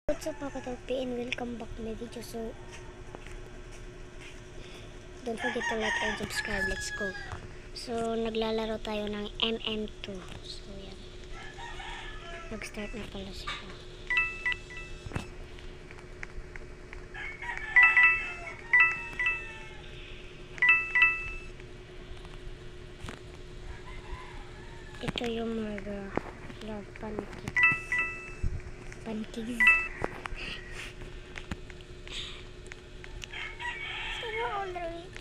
What's up mga katorpe and welcome back to my video. So don't forget to like and subscribe. Let's go. So naglalaro tayo ng MM2. So yan, nag-start na pala siya. Ito yung mga love pancakes. Sana ulit.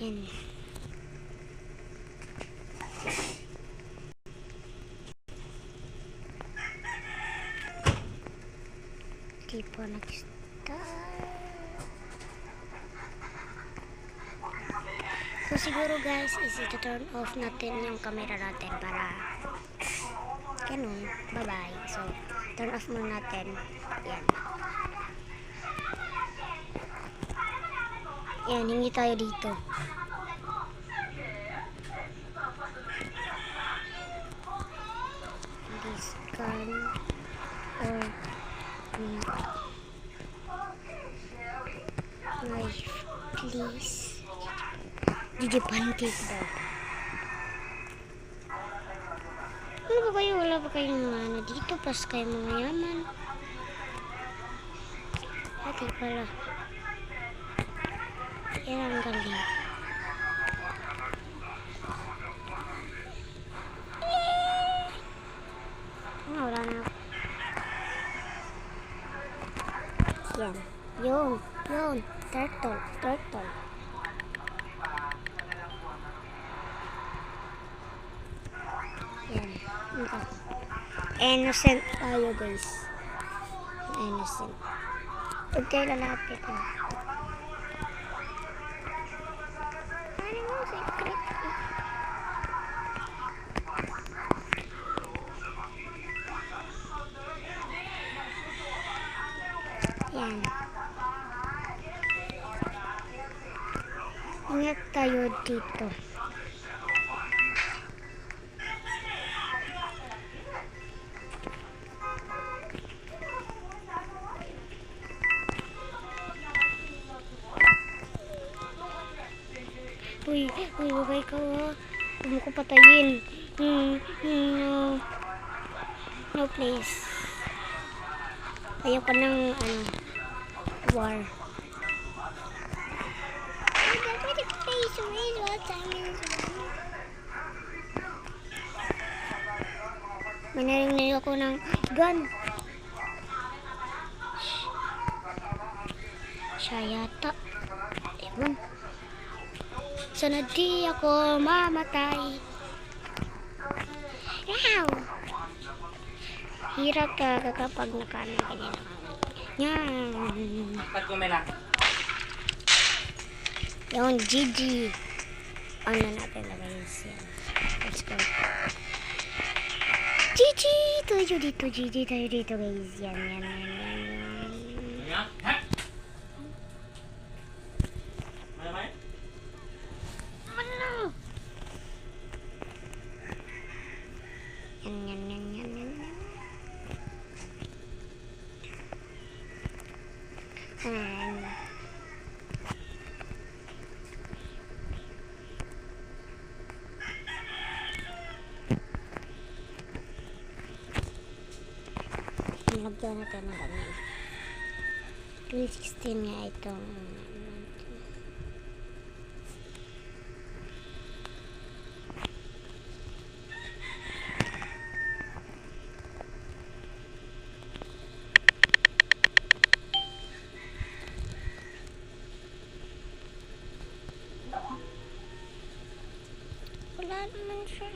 Yan. Di po nag-start. So siguro guys, is ito-turn off natin yung camera natin para ganun. Bye-bye. So, turn off muna natin. Yan. Yan, hindi tayo dito. Discount or knife, please. Gigi pancake daw. Ano ba kayo? Wala ba kayong ano dito? Pas kayo mga yaman. Ate pala. Yan ang galing. Wala na ako. Yan. Yun. Turtle. Yan. Innocent tayo guys. Innocent. Huwag kayo lalapit ha. Ano mo secret? Yan. Ingat tayo dito. Uy, bagay ka ha. Huwag mo ko patayin. No please. Ayaw ka ng war. May narinig ako ng gun. Siya yata. Ewan. Sana di ako mamatay. Wow! Hirap ka kapag nakaano ka nila. Yan. Yung GG. Ano natin lagay yan. Let's go. GG! Tayo dito, GG. Tayo dito guys. Yan. Lagyan natin ng ganyan. 2016 nga itong wala naman siya.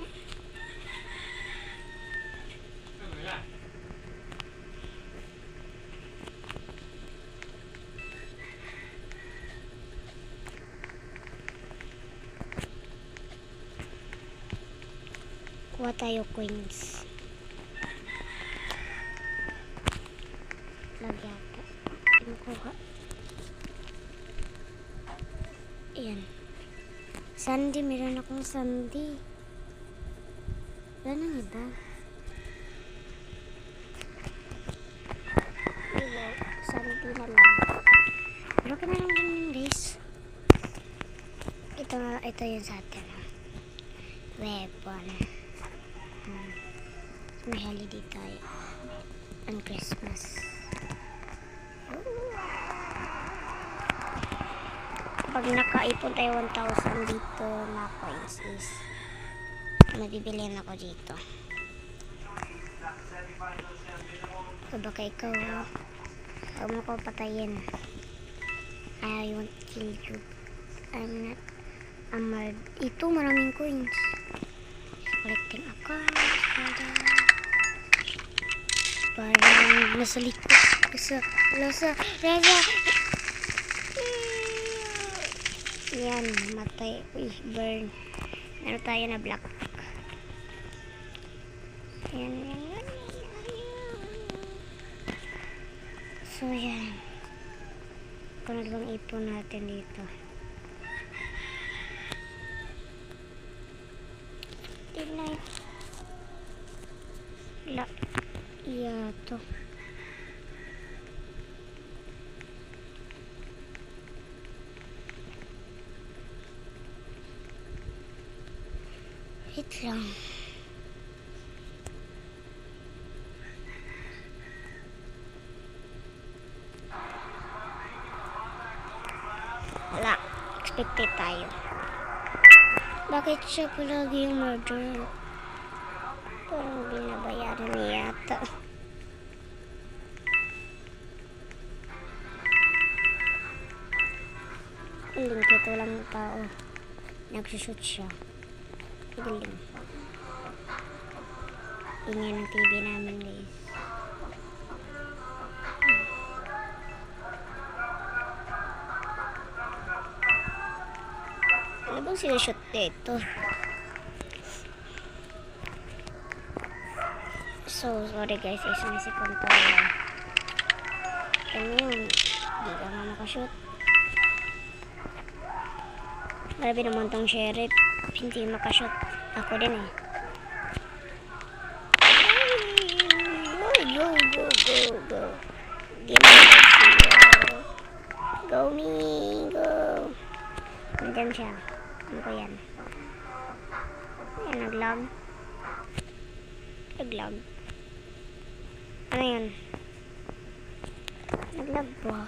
Kuha tayo coins. Lagyan. Kuha. Ayan. Sandy, meron akong Sandy. Wala nang iba. Diba? Sandy na lang. Pero ka na lang din yun, guys. Ito yun sa atin. Weapon. May holiday tayo. And Christmas. Pag nakaipon tayo 1,000 dito na coins is mabibili na ako dito. So baka ikaw huwag mo ko patayin. I won't kill you. I'm not ito maraming coins. Collecting a card. Parang nasa likod. Nasa yan, matay. Uy, burn. Meron tayo na black. Yan. So, yan. Kung ano bang ipon natin dito. Delight. Iya, to. Wait lang. Wala. Expected tayo. Bakit siya palagi yung murder? Parang binabayaran niya yata. Lingkit, walang tao. Nagsushoot siya. Pidilim. Ingay ng TV namin, guys. Ano bang sinushoot dito? So, sorry guys, is may si controller. Ano yun? Hindi ka nga makashoot. Marami naman tong sheriff. Hindi makashoot. Ako din eh. Go. Go me, go. Nandyan siya. Ano ko yan? Ayan, nag-log. Ano yun? Nag-log po.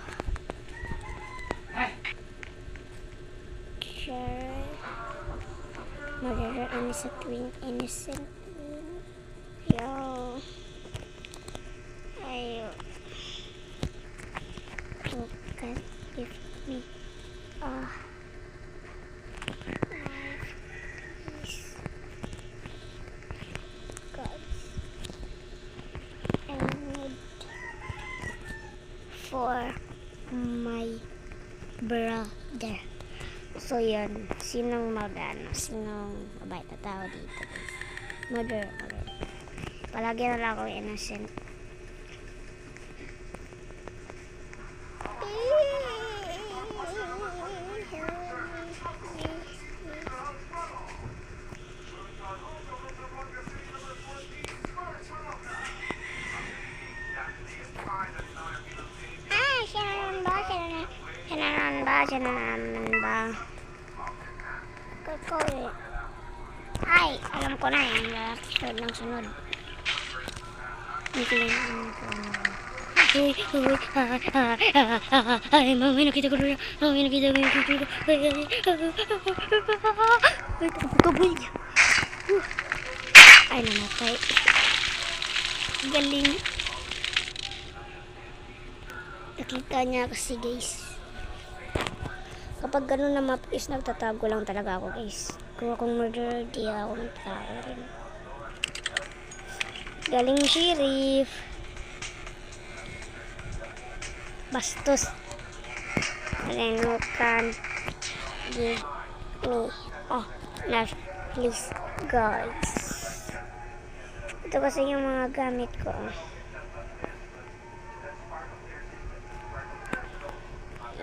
Sure. Murderer innocent. Yo. Ayo. You can give me life, please. God. I need for my brother. So yun, sinong mabait na tao dito? Murder. Palagi na lang ako innocent. Siya na naman ba? Ay, alam ko na yan. Sunod. Hindi yan. Ay, may nakita ko na. Ay, namatay. Galing. Nakita niya kasi guys. Kapag gano'n na map is nagtatago lang talaga ako guys. Kung akong murder, di ako nagtatago rin. Galing sheriff. Bastos. Then you can give me life please guys. Ito kasi yung mga gamit ko.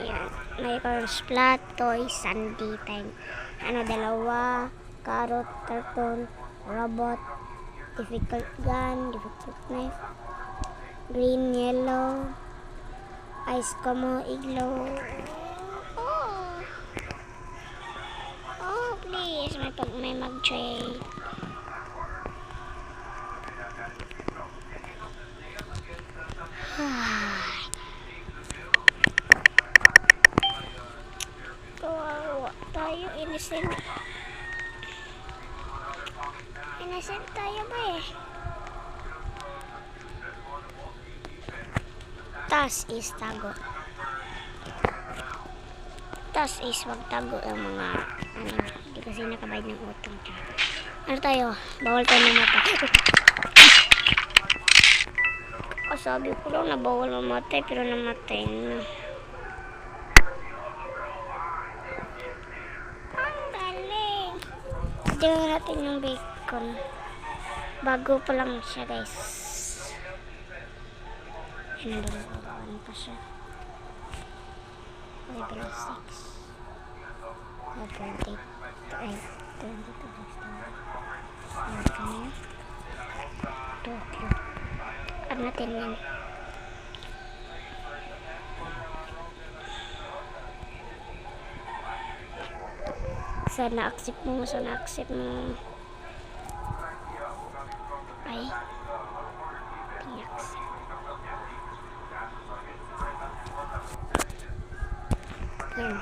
Yan. may colors flat, toy, sandy, time. Ano, dalawa, carrot, turtle, robot, difficult gun, difficult knife, green, yellow, ice como, iglo. Oh, oh please, may mag-trade. Kawawa tayo, innocent. Innocent tayo ba eh? Tas is tago. Tas is wag tago ang mga ano, hindi kasi nakabayad ng utang. Ano tayo? Bawal tayo mamatay. Sabi ko lang na bawal mamatay pero namatay na. Ang galing. Tingnan natin yung bacon. Bago pa lang siya guys. Ano pa siya? Level 6. 20. Ay, 22. Ano kanya? Tokyo. Add natin yan. Sana accept mo. Ay. Pinaccept. Yan.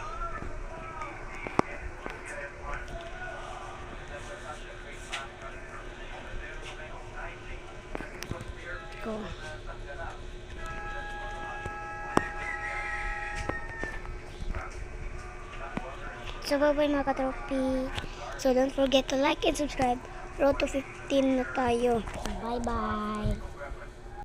Go. So, bye-bye mga ka-trophy. So, don't forget to like and subscribe. Road to 15 na tayo. Bye-bye.